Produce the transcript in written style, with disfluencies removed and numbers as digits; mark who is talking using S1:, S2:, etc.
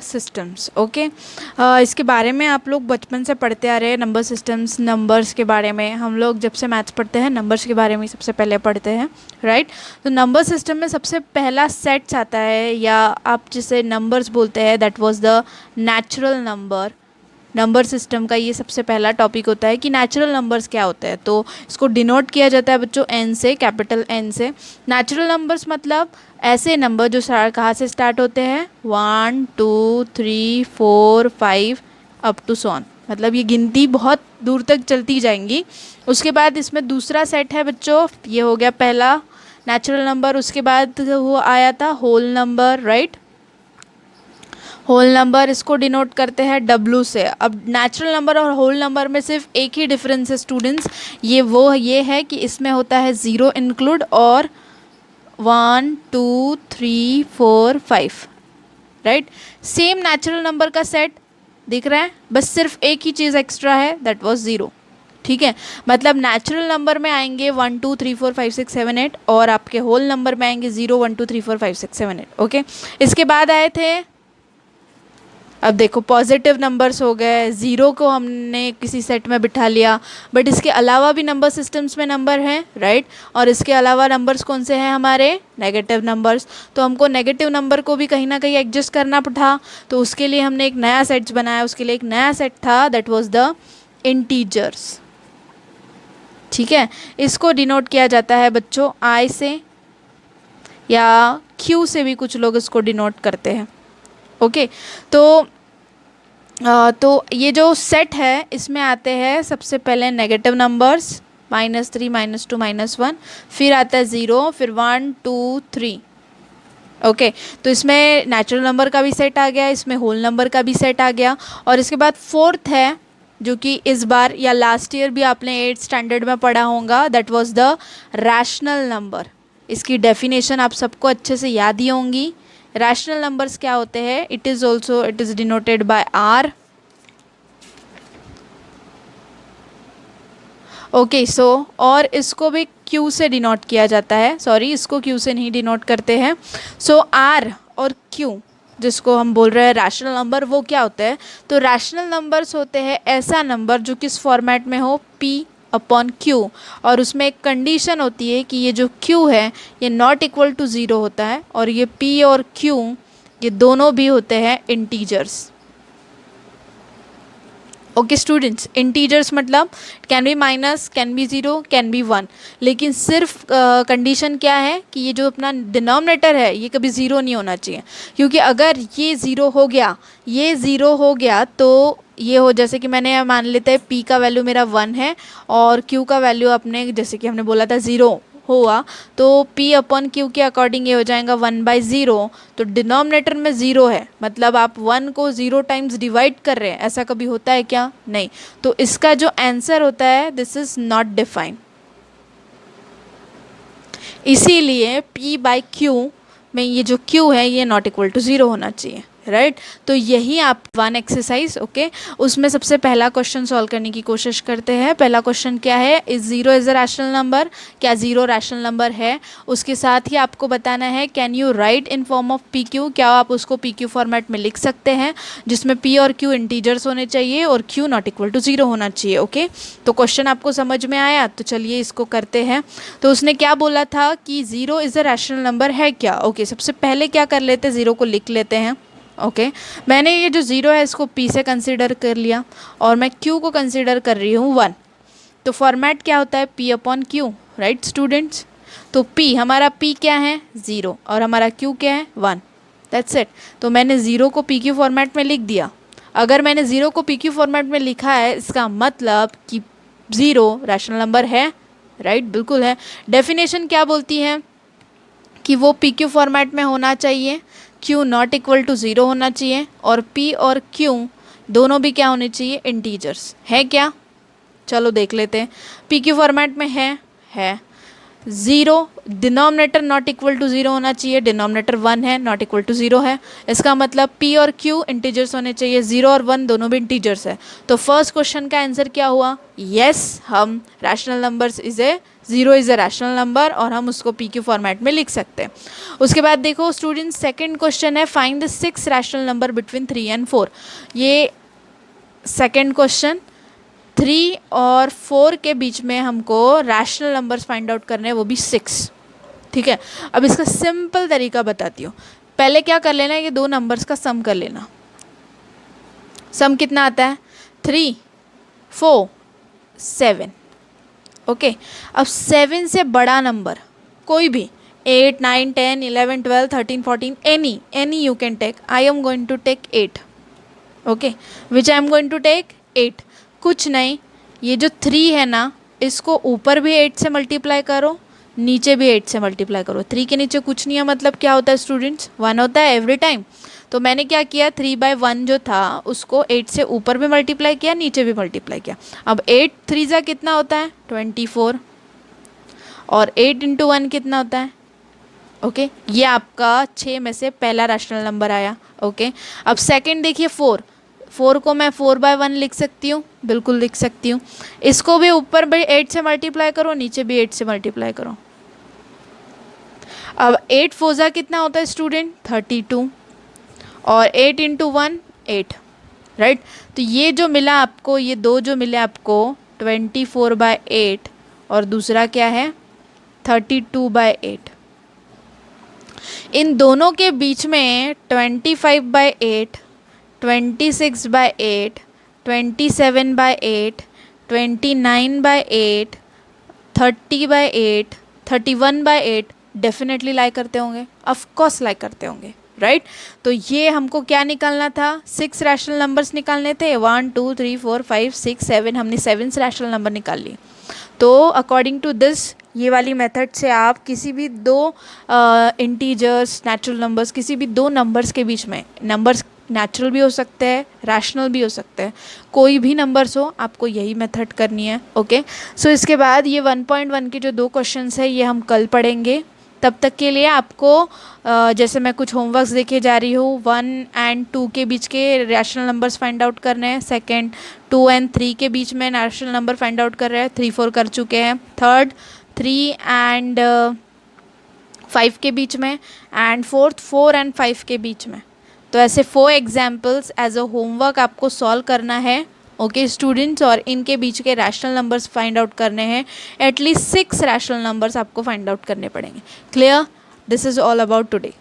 S1: Systems. Okay, इसके बारे में आप लोग बचपन से पढ़ते आ रहे हैं। नंबर सिस्टम्स, नंबर्स के बारे में हम लोग जब से मैथ्स पढ़ते हैं नंबर्स के बारे में सबसे पहले पढ़ते हैं, राइट। तो नंबर सिस्टम में सबसे पहला सेट्स आता है, या आप जिसे नंबर्स बोलते हैं, that was the natural number. Number system का ये सबसे पहला टॉपिक होता है कि नेचुरल नंबर्स क्या होते हैं। तो इसको डिनोट किया जाता है बच्चों एन से, कैपिटल एन से। नेचुरल नंबर्स मतलब ऐसे नंबर जो कहाँ से स्टार्ट होते हैं, 1 2 3 4 5 अप टू सॉन, मतलब ये गिनती बहुत दूर तक चलती जाएंगी। उसके बाद इसमें दूसरा सेट है बच्चों, ये हो गया पहला नेचुरल नंबर। उसके बाद वो आया था whole number, right. Whole number इसको डिनोट करते हैं W से। अब नेचुरल नंबर और होल नंबर में सिर्फ एक ही डिफरेंस है स्टूडेंट्स, ये है कि इसमें होता है 0 इंक्लूड और 1 2 3 4 5, राइट। सेम नेचुरल नंबर का सेट दिख रहा है, बस सिर्फ एक ही चीज़ एक्स्ट्रा है, दैट वाज 0। ठीक है, मतलब नेचुरल नंबर में आएंगे 1 2 3 4 5 6 7 8 और आपके होल नंबर में आएंगे 0 1 2 3 4 5 6 7 8। ओके, इसके बाद आए थे, अब देखो पॉजिटिव नंबर्स हो गए। 0 को हमने किसी सेट में बिठा लिया, बट इसके अलावा भी नंबर सिस्टम्स में नंबर हैं, राइट। और इसके अलावा नंबर्स कौन से हैं हमारे, नेगेटिव नंबर्स। तो हमको नेगेटिव नंबर को भी कहीं ना कहीं एडजस्ट करना पड़ा, तो उसके लिए हमने एक नया सेट बनाया। उसके लिए एक नया सेट था, दैट वाज द इंटीजर्स। ठीक है, इसको डिनोट किया जाता है बच्चों I से, या Q से भी कुछ लोग इसको डिनोट करते हैं। ओके, तो ये जो सेट है इसमें आते हैं सबसे पहले नेगेटिव नंबर्स -3 -2 -1, फिर आता है 0, फिर 1 2 3। ओके, तो इसमें नेचुरल नंबर का भी सेट आ गया, इसमें होल नंबर का भी सेट आ गया। और इसके बाद फोर्थ है, जो कि इस बार या लास्ट ईयर भी आपने 8th स्टैंडर्ड में पढ़ा होगा, that was the rational number. इसकी डेफिनेशन आप सबको अच्छे से याद ही होंगी। रैशनल नंबर्स क्या होते हैं, it is denoted by R। Okay, so और इसको भी Q से डिनोट किया जाता है, सॉरी इसको Q से नहीं डिनोट करते हैं। सो R और Q जिसको हम बोल रहे हैं रैशनल नंबर, वो क्या होते हैं, तो रैशनल नंबर्स होते हैं ऐसा नंबर जो किस फॉर्मेट में हो, P/Q, और उसमें एक कंडीशन होती है कि ये जो Q है ये नॉट इक्वल टू 0 होता है, और ये P और Q ये दोनों भी होते हैं इंटीजर्स। ओके स्टूडेंट्स, इंटीजर्स मतलब can be minus, can be 0, can be 1, लेकिन सिर्फ कंडीशन क्या है कि ये जो अपना डिनोमिनेटर है ये कभी 0 नहीं होना चाहिए, क्योंकि अगर ये 0 हो गया, ये 0 हो गया तो ये हो, जैसे कि मैंने मान लेते हैं P का वैल्यू मेरा 1 है और Q का वैल्यू अपने जैसे कि हमने बोला था 0 हुआ, तो P/Q के अकॉर्डिंग ये हो जाएगा 1/0। तो डिनोमिनेटर में 0 है, मतलब आप 1 को 0 टाइम्स डिवाइड कर रहे हैं, ऐसा कभी होता है क्या, नहीं। तो इसका जो आंसर होता है दिस इज नॉट डिफाइंड, इसीलिए P/Q में ये जो Q है ये नॉट इक्वल टू 0 होना चाहिए, राइट। तो यही आप 1 एक्सरसाइज, ओके, उसमें सबसे पहला क्वेश्चन सॉल्व करने की कोशिश करते हैं। पहला क्वेश्चन क्या है, is 0 is a rational number, क्या 0 रैशनल नंबर है। उसके साथ ही आपको बताना है can you right in form of PQ, क्या आप उसको PQ फॉर्मेट में लिख सकते हैं जिसमें P और Q इंटीजर्स होने चाहिए और Q नॉट इक्वल टू 0 होना चाहिए। ओके, तो क्वेश्चन आपको समझ में आया, तो चलिए इसको करते हैं। तो उसने क्या बोला था कि 0 इज़ अ रैशनल नंबर है क्या। ओके, सबसे पहले क्या कर लेते हैं, 0 को लिख लेते हैं। ओके, मैंने ये जो 0 है इसको P से कंसिडर कर लिया और मैं Q को कंसिडर कर रही हूँ 1। तो फॉर्मेट क्या होता है, P/Q, राइट स्टूडेंट्स। तो P, हमारा P क्या है 0 और हमारा Q क्या है 1, दैट्स इट। तो मैंने 0 को PQ फॉर्मेट में लिख दिया। अगर मैंने 0 को PQ फॉर्मेट में लिखा है इसका मतलब कि 0 रैशनल नंबर है, राइट, बिल्कुल है। डेफिनेशन क्या बोलती है कि वो PQ फॉर्मेट में होना चाहिए, Q नॉट इक्वल टू 0 होना चाहिए, और P और Q दोनों भी क्या होने चाहिए, इंटीजर्स। है क्या, चलो देख लेते हैं। PQ फॉर्मेट में है 0, डिनोमिनेटर नॉट इक्वल टू 0 होना चाहिए, डिनोमिनेटर 1 है, नॉट इक्वल टू 0 है। इसका मतलब P और Q इंटीजर्स होने चाहिए, 0 और 1 दोनों भी इंटीजर्स है। तो फर्स्ट क्वेश्चन का आंसर क्या हुआ, यस, हम rational numbers is a zero is a rational number और हम उसको पी क्यू फॉर्मेट में लिख सकते हैं। उसके बाद देखो स्टूडेंट्स, सेकंड क्वेश्चन है find the 6 rational number between 3 and 4। ये सेकंड क्वेश्चन, 3 और 4 के बीच में हमको रैशनल नंबर्स फाइंड आउट करने हैं, वो भी 6। ठीक है, अब इसका सिंपल तरीका बताती हूँ। पहले क्या कर लेना है, ये दो नंबर्स का सम कर लेना। सम कितना आता है, 3, 4, 7। ओके, अब 7 से बड़ा नंबर कोई भी, 8, 9, 10, 11, 12, 13, 14, any you can take. I am going to take 8. Okay, which I am going to take 8। कुछ नहीं, ये जो 3 है ना, इसको ऊपर भी 8 से मल्टीप्लाई करो, नीचे भी 8 से मल्टीप्लाई करो। 3 के नीचे कुछ नहीं है, मतलब क्या होता है स्टूडेंट्स, 1 होता है एवरी टाइम। तो मैंने क्या किया, 3/1 जो था उसको 8 से ऊपर भी मल्टीप्लाई किया, नीचे भी मल्टीप्लाई किया। अब 8 3 जा कितना होता है, 24, और 8 × 1 कितना होता है। ओके, ये आपका 6 में से पहला रैशनल नंबर आया। ओके, अब सेकंड देखिए 4 को मैं 4/1 लिख सकती हूँ, बिल्कुल लिख सकती हूँ। इसको भी ऊपर भी 8 से मल्टीप्लाई करो, नीचे भी 8 से मल्टीप्लाई करो। अब 8 4 जा कितना होता है स्टूडेंट, 32, और 8 × 1 8, राइट। तो ये जो मिला आपको, ये दो जो मिले आपको, 24/8 और दूसरा क्या है 32/8। इन दोनों के बीच में 25/8, 26/8, 27/8, 29/8, 30/8, 31/8 डेफिनेटली लाई करते होंगे, ऑफकोर्स लाई करते होंगे, राइट। तो ये हमको क्या निकालना था, 6 रैशनल नंबर्स निकालने थे, 1 2 3 4 5 6 7, हमने 7 रैशनल नंबर निकाल लिए। तो अकॉर्डिंग टू दिस, ये वाली मेथड से आप किसी भी दो इंटीजर्स, नेचुरल नंबर्स, किसी भी दो नंबर्स के बीच में, नंबर्स नेचुरल भी हो सकते हैं, रैशनल भी हो सकते हैं, कोई भी नंबर्स हो, आपको यही मेथड करनी है। ओके, सो इसके बाद ये 1.1 के जो दो क्वेश्चंस है ये हम कल पढ़ेंगे। तब तक के लिए आपको जैसे मैं कुछ होमवर्क्स देखे जा रही हूँ, 1 and 2 के बीच के रैशनल नंबर्स फाइंड आउट करने हैं। सेकंड, 2 and 3 के बीच में रैशनल नंबर फाइंड आउट कर रहे हैं, 3 4 कर चुके हैं। थर्ड, 3 and 5 के बीच में, एंड फोर्थ 4 and 5 के बीच में। तो ऐसे 4 एग्जाम्पल्स एज अ होमवर्क आपको सॉल्व करना है। ओके स्टूडेंट्स, और इनके बीच के रैशनल नंबर्स फाइंड आउट करने हैं। एटलीस्ट 6 रैशनल नंबर्स आपको फाइंड आउट करने पड़ेंगे। Clear? This is all about today.